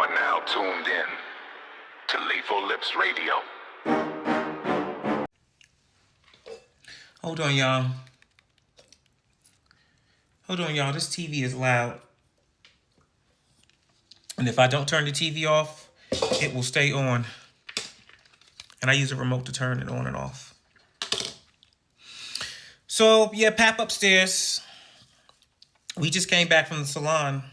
are now tuned in to Lethal Lips Radio. Hold on, y'all. This TV is loud. And if I don't turn the TV off, it will stay on. And I use a remote to turn it on and off. So, yeah, Pap upstairs. We just came back from the salon.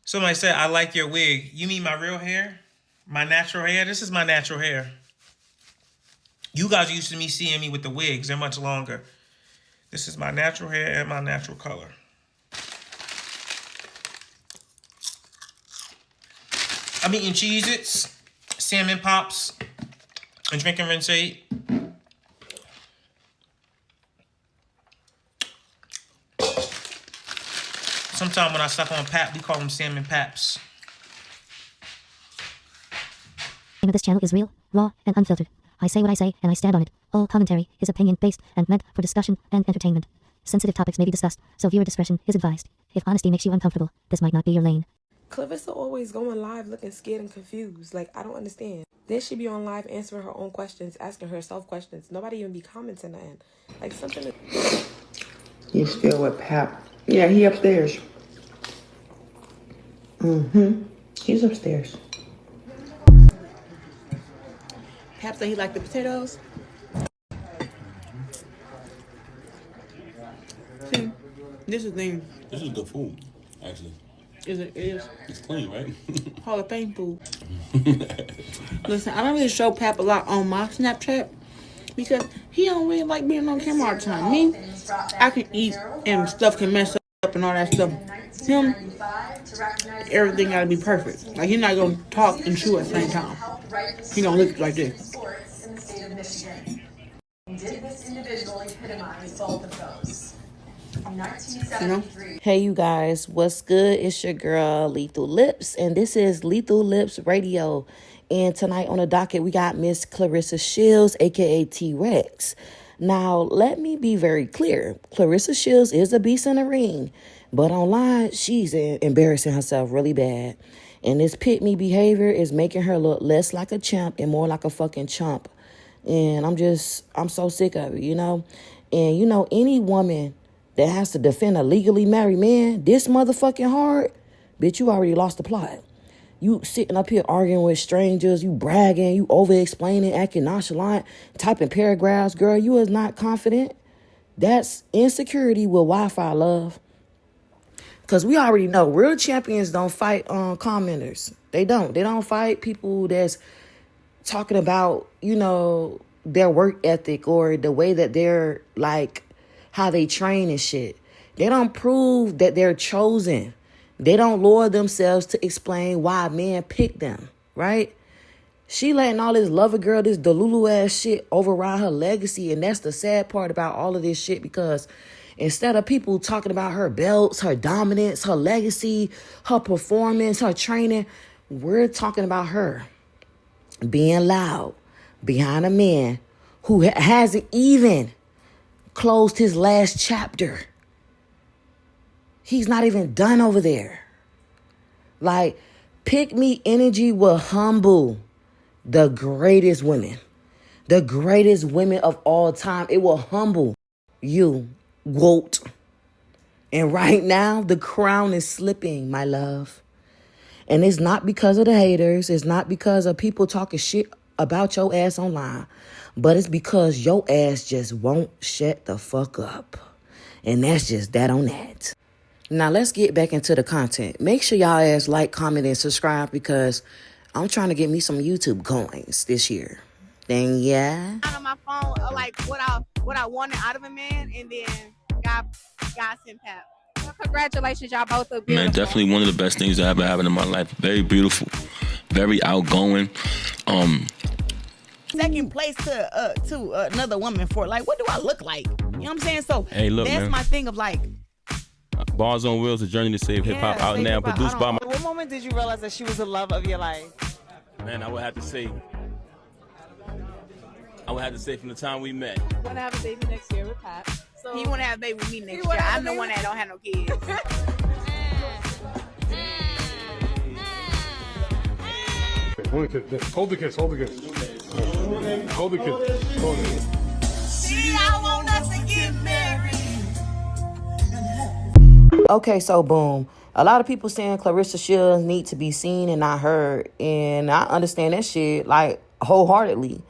Somebody said, I like your wig. You mean my real hair? My natural hair? This is my natural hair. You guys are used to me seeing me with the wigs. They're much longer. This is my natural hair and my natural color. I'm eating Cheez-Its, salmon pops, and drinking Rinse-Aid. Sometimes when I suck on Pap, we call them salmon paps. This channel is real, raw, and unfiltered. I say what I say, and I stand on it. All commentary is opinion-based and meant for discussion and entertainment. Sensitive topics may be discussed, so viewer discretion is advised. If honesty makes you uncomfortable, this might not be your lane. Claressa always going live looking scared and confused. Like, I don't understand. Then she be on live answering her own questions, asking herself questions. Nobody even be commenting nothing. Like, something to... You still with Pap? Yeah, he upstairs. He's upstairs. Pap said he liked the potatoes. See, this is the thing. This is good food, actually. Is it? It is. It's clean, right? Hall of Fame food. Listen, I don't really show Pap a lot on my Snapchat because he don't really like being on camera all the time. Me, I can eat and stuff can mess up and all that stuff. Him, everything gotta be perfect. Like, he's not gonna talk and chew at the same time. He gonna look like this. Did this individual epitomize both of those? You know? Hey you guys, what's good? It's your girl Lethal Lips, and this is Lethal Lips Radio. And tonight on the docket we got Miss Claressa Shields, aka T-Rex. Now let me be very clear. Claressa Shields is a beast in the ring, but online she's embarrassing herself really bad. And this pick-me behavior is making her look less like a champ and more like a fucking chump. And I'm so sick of it, you know? And you know, any woman that has to defend a legally married man this motherfucking hard, bitch, you already lost the plot. You sitting up here arguing with strangers, you bragging, you over-explaining, acting nonchalant, typing paragraphs. Girl, you is not confident. That's insecurity with Wi-Fi, love. Because we already know real champions don't fight commenters. They don't. They don't fight people that's talking about, you know, their work ethic or the way that they're, like, how they train and shit. They don't prove that they're chosen. They don't lower themselves to explain why men picked them, right? She letting all this lover girl, this Delulu ass shit override her legacy. And that's the sad part about all of this shit, because instead of people talking about her belts, her dominance, her legacy, her performance, her training, we're talking about her being loud behind a man who hasn't even closed his last chapter. He's not even done over there. Like, pick me energy will humble the greatest women of all time. It will humble you, Walt. And right now, the crown is slipping, my love. And it's not because of the haters. It's not because of people talking shit about your ass online. But it's because your ass just won't shut the fuck up. And that's just that on that. Now, let's get back into the content. Make sure y'all ass like, comment, and subscribe, because I'm trying to get me some YouTube coins this year. Then, yeah. On my phone, like what I wanted out of a man, and then God sent Pap. Well, congratulations, y'all both are beautiful. Man, definitely one of the best things that ever happened in my life. Very beautiful, very outgoing. Second place to another woman for, like, what do I look like? You know what I'm saying? So hey, look, that's man. My thing of, like, Bars on Wheels, a journey to save hip-hop, out now, produced by my... What moment did you realize that she was the love of your life? Man, I would have to say from the time we met. You want to have a baby next year with Pat. So he want to have a baby with me next year. I'm the one that don't have no kids. Hold the kiss. Hold the kiss. Hold the kiss. Hold the kiss. Hold it. See, I want us to get married. Okay, so boom. A lot of people saying Claressa Shields need to be seen and not heard. And I understand that shit, like, wholeheartedly.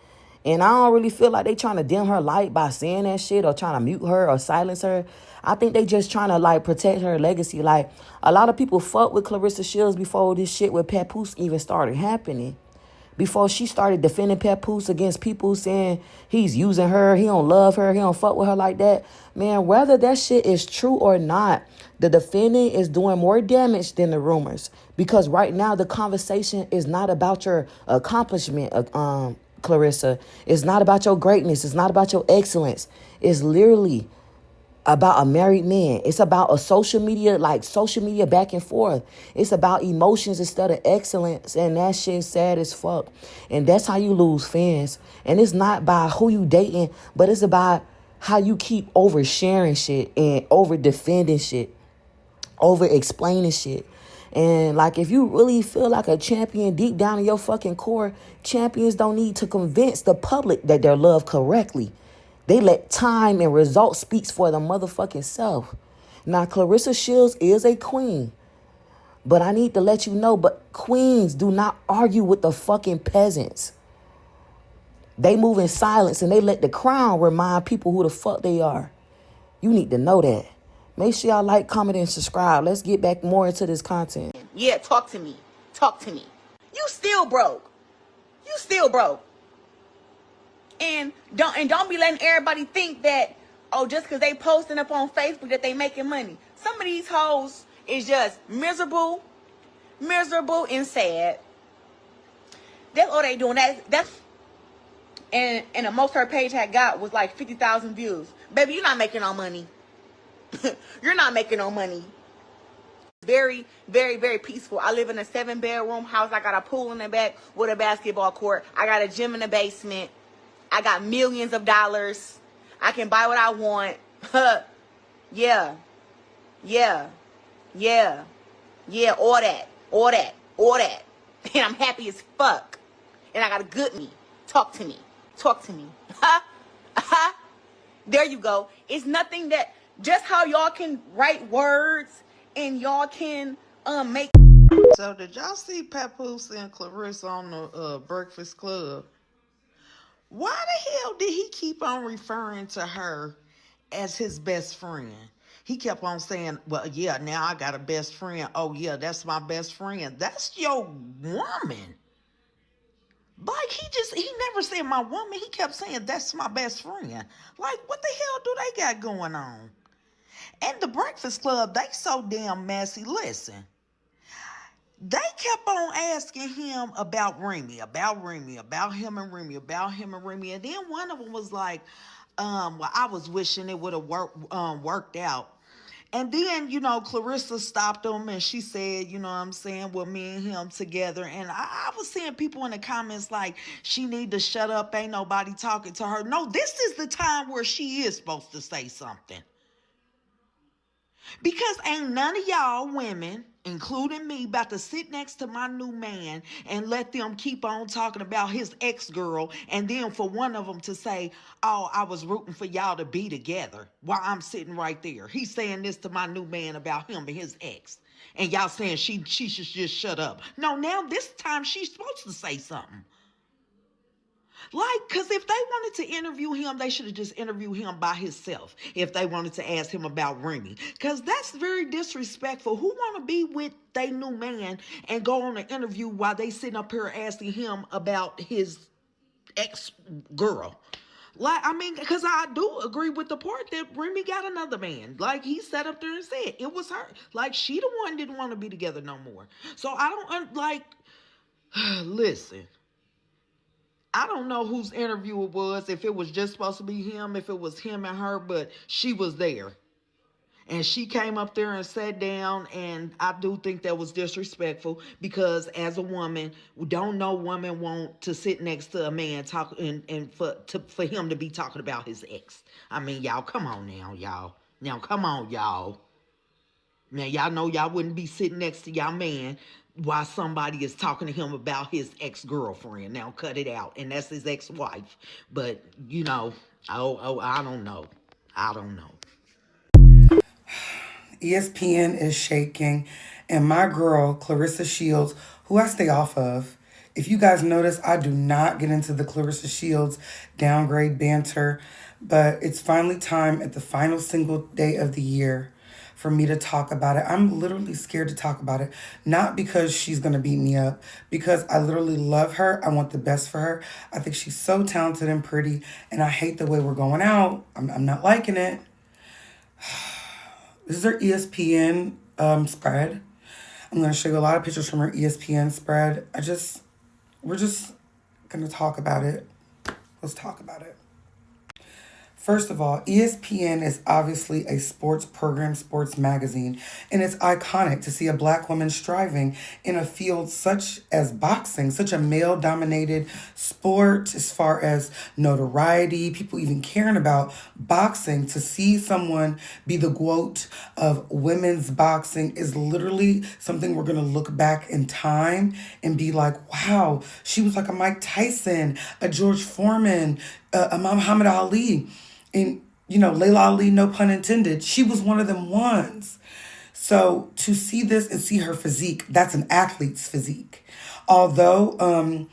And I don't really feel like they trying to dim her light by saying that shit or trying to mute her or silence her. I think they just trying to, like, protect her legacy. Like, a lot of people fucked with Claressa Shields before this shit with Papoose even started happening. Before she started defending Papoose against people saying he's using her, he don't love her, he don't fuck with her like that. Man, whether that shit is true or not, the defendant is doing more damage than the rumors. Because right now, the conversation is not about your accomplishment, Claressa. It's not about your greatness. It's not about your excellence. It's literally about a married man. It's about a social media back and forth. It's about emotions instead of excellence. And that shit's sad as fuck. And that's how you lose fans. And it's not by who you dating, but it's about how you keep oversharing shit and over defending shit, over explaining shit. And like, if you really feel like a champion deep down in your fucking core, champions don't need to convince the public that they're loved correctly. They let time and results speaks for the motherfucking self. Now, Claressa Shields is a queen. But I need to let you know, but queens do not argue with the fucking peasants. They move in silence and they let the crown remind people who the fuck they are. You need to know that. Make sure y'all like, comment, and subscribe. Let's get back more into this content. Yeah, talk to me. Talk to me. You still broke. You still broke. And don't be letting everybody think that, oh, just because they posting up on Facebook that they making money. Some of these hoes is just miserable and sad. That's all they doing. That's and the most her page had got was like 50,000 views. Baby, you're not making no money. You're not making no money. Very, very, very peaceful. I live in a 7-bedroom house. I got a pool in the back with a basketball court. I got a gym in the basement. I got millions of dollars. I can buy what I want. Yeah. All that. And I'm happy as fuck. And I got a good me. Talk to me. There you go. It's nothing that, just how y'all can write words and y'all can make. So did y'all see Papoose and Claressa on the Breakfast Club? Why the hell did he keep on referring to her as his best friend? He kept on saying, well, yeah, now I got a best friend. Oh, yeah, that's my best friend. That's your woman. Like, he never said my woman. He kept saying, that's my best friend. Like, what the hell do they got going on? And the Breakfast Club, they so damn messy. Listen. They kept on asking him about Remy, about him and Remy. And then one of them was like, well, I was wishing it would have worked out. And then, Claressa stopped him and she said, you know what I'm saying, well, me and him together. And I was seeing people in the comments like, she need to shut up. Ain't nobody talking to her. No, this is the time where she is supposed to say something. Because ain't none of y'all women, including me, about to sit next to my new man and let them keep on talking about his ex-girl, and then for one of them to say, oh, I was rooting for y'all to be together while I'm sitting right there. He's saying this to my new man about him and his ex. And y'all saying she should just shut up. No, now this time she's supposed to say something. Like, because if they wanted to interview him, they should have just interviewed him by himself if they wanted to ask him about Remy. Because that's very disrespectful. Who want to be with their new man and go on an interview while they sitting up here asking him about his ex-girl? Like, I mean, because I do agree with the part that Remy got another man. Like, he sat up there and said it was her. Like, she the one didn't want to be together no more. So I don't, listen. I don't know whose interview it was, if it was just supposed to be him, if it was him and her, but she was there. And she came up there and sat down, and I do think that was disrespectful because as a woman, we don't know women want to sit next to a man talking and for him to be talking about his ex. I mean, y'all, come on now, y'all. Now, come on, y'all. Now, y'all know y'all wouldn't be sitting next to y'all man while somebody is talking to him about his ex-girlfriend. Now cut it out. And that's his ex-wife. But, you know, I don't know. I don't know. ESPN is shaking. And my girl, Claressa Shields, who I stay off of, if you guys notice, I do not get into the Claressa Shields downgrade banter. But it's finally time at the final single day of the year for me to talk about it. I'm literally scared to talk about it. Not because she's going to beat me up. Because I literally love her. I want the best for her. I think she's so talented and pretty. And I hate the way we're going out. I'm not liking it. This is her ESPN spread. I'm going to show you a lot of pictures from her ESPN spread. We're just going to talk about it. Let's talk about it. First of all, ESPN is obviously a sports program, sports magazine, and it's iconic to see a black woman striving in a field such as boxing, such a male-dominated sport as far as notoriety, people even caring about boxing. To see someone be the GOAT of women's boxing is literally something we're going to look back in time and be like, wow, she was like a Mike Tyson, a George Foreman, a Muhammad Ali. And, you know, Layla Ali, no pun intended, she was one of them ones. So to see this and see her physique, that's an athlete's physique. Although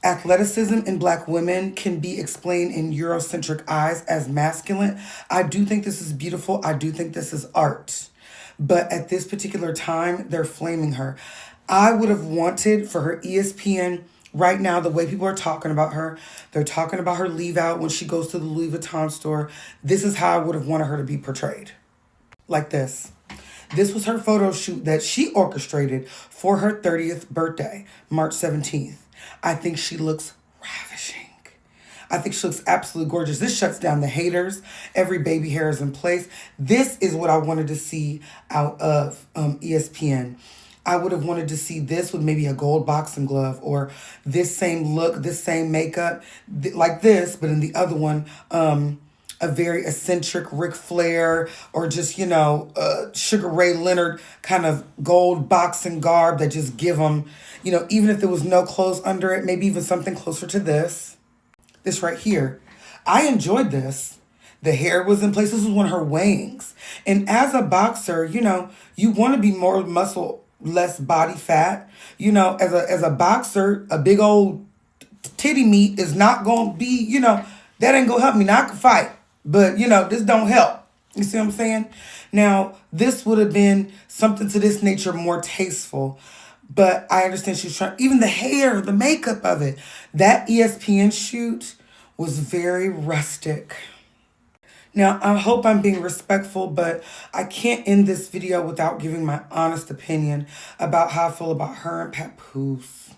athleticism in black women can be explained in Eurocentric eyes as masculine, I do think this is beautiful. I do think this is art. But at this particular time, they're flaming her. I would have wanted for her ESPN right now, the way people are talking about her, they're talking about her leave out when she goes to the Louis Vuitton store. This is how I would have wanted her to be portrayed. Like this. This was her photo shoot that she orchestrated for her 30th birthday, March 17th. I think she looks ravishing. I think she looks absolutely gorgeous. This shuts down the haters. Every baby hair is in place. This is what I wanted to see out of ESPN. I would have wanted to see this with maybe a gold boxing glove, or this same look, this same makeup, like this, but in the other one, a very eccentric Ric Flair, or just, you know, Sugar Ray Leonard kind of gold boxing garb that just give them, you know, even if there was no clothes under it, maybe even something closer to this. This right here. I enjoyed this. The hair was in place. This was one of her wings. And as a boxer, you know, you want to be more muscle, less body fat. You know, as a boxer, a big old titty meat is not going to be, you know, that ain't going to help me. Now I can fight, but, you know, this don't help. You see what I'm saying? Now, this would have been something to this nature more tasteful, but I understand she's trying, even the hair, the makeup of it. That ESPN shoot was very rustic. Now, I hope I'm being respectful, but I can't end this video without giving my honest opinion about how I feel about her and Papoose.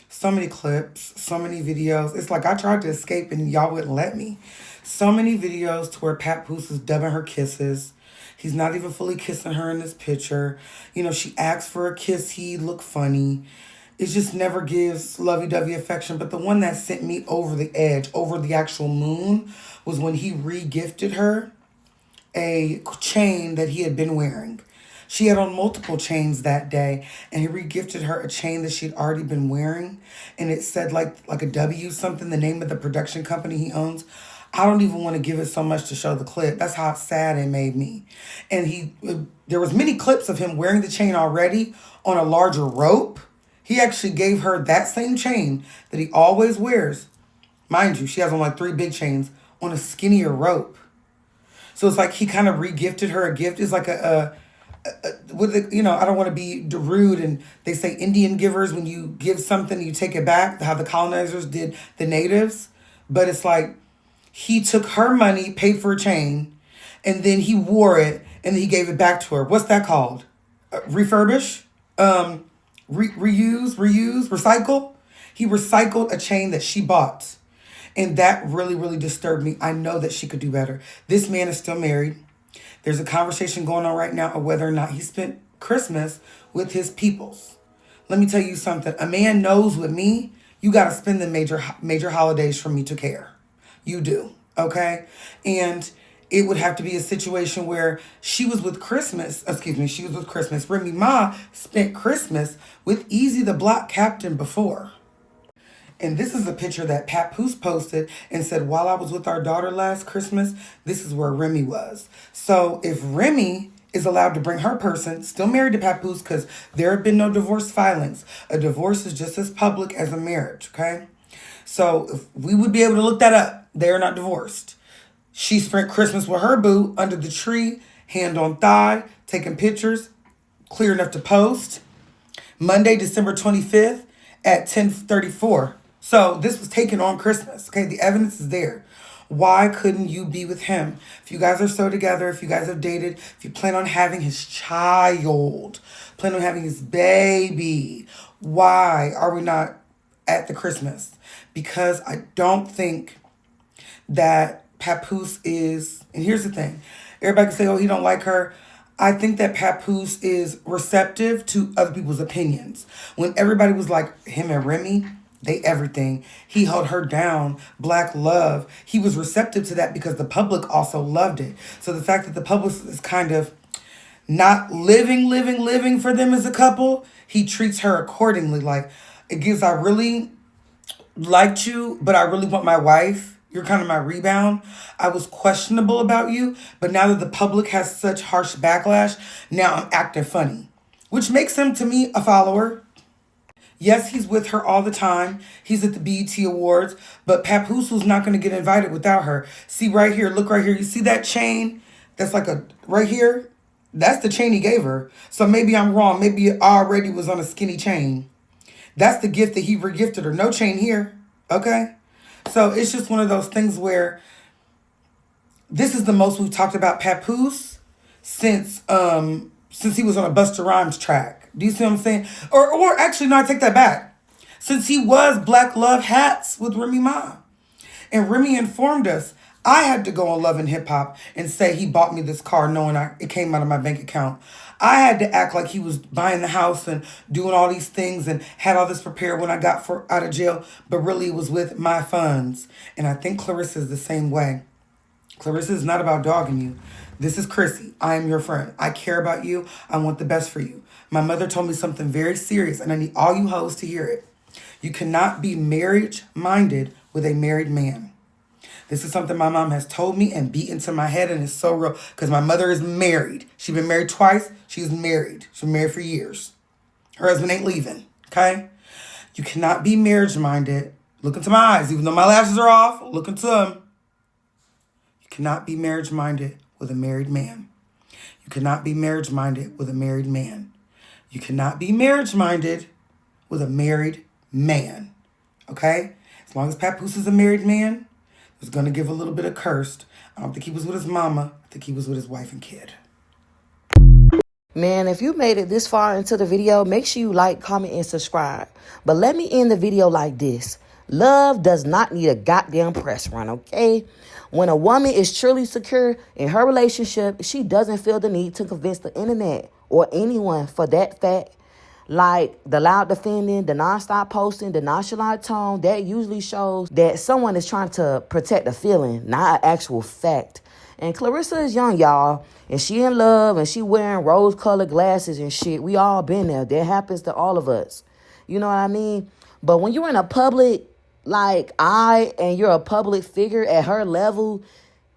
So many clips, so many videos. It's like I tried to escape and y'all wouldn't let me. So many videos to where Papoose is dubbing her kisses. He's not even fully kissing her in this picture. You know, she asks for a kiss. He look funny. It just never gives lovey-dovey affection. But the one that sent me over the edge, over the actual moon, was when he re-gifted her a chain that he had been wearing. She had on multiple chains that day, and he re-gifted her a chain that she'd already been wearing. And it said like a W something, the name of the production company he owns. I don't even want to give it so much to show the clip. That's how sad it made me. And there was many clips of him wearing the chain already on a larger rope. He actually gave her that same chain that he always wears. Mind you, she has on like 3 big chains on a skinnier rope. So it's like he kind of re-gifted her a gift. It's like you know, I don't want to be rude, and they say Indian givers, when you give something, you take it back, how the colonizers did the natives. But it's like he took her money, paid for a chain, and then he wore it, and then he gave it back to her. What's that called? Refurbish? Reuse, recycle. He recycled a chain that she bought. And that really, really disturbed me. I know that she could do better. This man is still married. There's a conversation going on right now of whether or not he spent Christmas with his peoples. Let me tell you something. A man knows with me, you got to spend the major holidays for me to care. You do, okay? And it would have to be a situation where she was with Christmas. Remy Ma spent Christmas with Easy the Block Captain before. And this is a picture that Papoose posted and said, while I was with our daughter last Christmas, this is where Remy was. So if Remy is allowed to bring her person, still married to Papoose, because there have been no divorce filings. A divorce is just as public as a marriage, okay? So if we would be able to look that up. They are not divorced. She spent Christmas with her boo under the tree, hand on thigh, taking pictures, clear enough to post. Monday, December 25th at 10:34. So this was taken on Christmas. Okay, the evidence is there. Why couldn't you be with him? If you guys are so together, if you guys have dated, if you plan on having his child, plan on having his baby, why are we not at the Christmas? Because I don't think that Papoose is, and here's the thing, everybody can say, oh, he don't like her. I think that Papoose is receptive to other people's opinions. When everybody was like, him and Remy, they everything. He held her down, black love. He was receptive to that because the public also loved it. So the fact that the public is kind of not living for them as a couple, he treats her accordingly. Like, it gives, I really liked you, but I really want my wife. You're kind of my rebound. I was questionable about you, but now that the public has such harsh backlash, now I'm acting funny, which makes him, to me, a follower. Yes, he's with her all the time. He's at the BET Awards, but Papoose was not going to get invited without her. See right here, look right here. You see that chain? That's like a, right here? That's the chain he gave her. So maybe I'm wrong. Maybe it already was on a skinny chain. That's the gift that he regifted her. No chain here, okay? So it's just one of those things where this is the most we've talked about Papoose since he was on a Busta Rhymes track. Do you see what I'm saying? Or actually, no, I take that back. Since he was Black Love Hats with Remy Ma. And Remy informed us, I had to go on Love and Hip Hop and say he bought me this car knowing it came out of my bank account. I had to act like he was buying the house and doing all these things and had all this prepared when I got out of jail, but really it was with my funds. And I think Claressa is the same way. Claressa is not about dogging you. This is Chrissy. I am your friend. I care about you. I want the best for you. My mother told me something very serious, and I need all you hoes to hear it. You cannot be marriage-minded with a married man. This is something my mom has told me and beat into my head, and it's so real because my mother is married. She's been married twice. She's married. She's been married for years. Her husband ain't leaving, okay? You cannot be marriage-minded. Look into my eyes. Even though my lashes are off, look into them. You cannot be marriage-minded with a married man. You cannot be marriage-minded with a married man. You cannot be marriage-minded with a married man, okay? As long as Papoose is a married man, it's going to give a little bit of cursed. I don't think he was with his mama. I think he was with his wife and kid. Man, if you made it this far into the video, make sure you like, comment, and subscribe. But let me end the video like this. Love does not need a goddamn press run, okay? When a woman is truly secure in her relationship, she doesn't feel the need to convince the internet or anyone for that fact. Like the loud defending, the nonstop posting, the nonchalant tone, that usually shows that someone is trying to protect a feeling, not an actual fact. And Claressa is young, y'all, and she in love, and she wearing rose-colored glasses and shit. We all been there. That happens to all of us. You know what I mean? But when you're in a public, and you're a public figure at her level,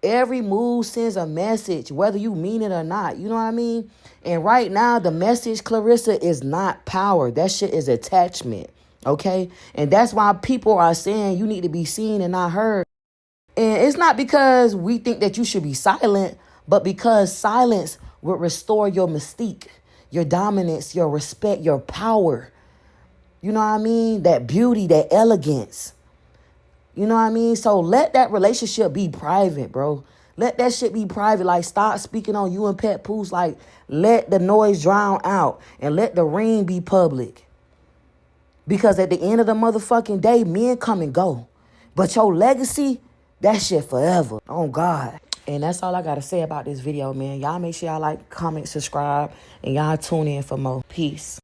every move sends a message, whether you mean it or not. You know what I mean? And right now, the message, Claressa, is not power. That shit is attachment, okay? And that's why people are saying you need to be seen and not heard. And it's not because we think that you should be silent, but because silence will restore your mystique, your dominance, your respect, your power. You know what I mean? That beauty, that elegance. You know what I mean? So let that relationship be private, bro. Let that shit be private. Like, stop speaking on you and Papoose. Like, let the noise drown out and let the ring be public. Because at the end of the motherfucking day, men come and go. But your legacy, that shit forever. Oh, God. And that's all I got to say about this video, man. Y'all make sure y'all like, comment, subscribe, and y'all tune in for more. Peace.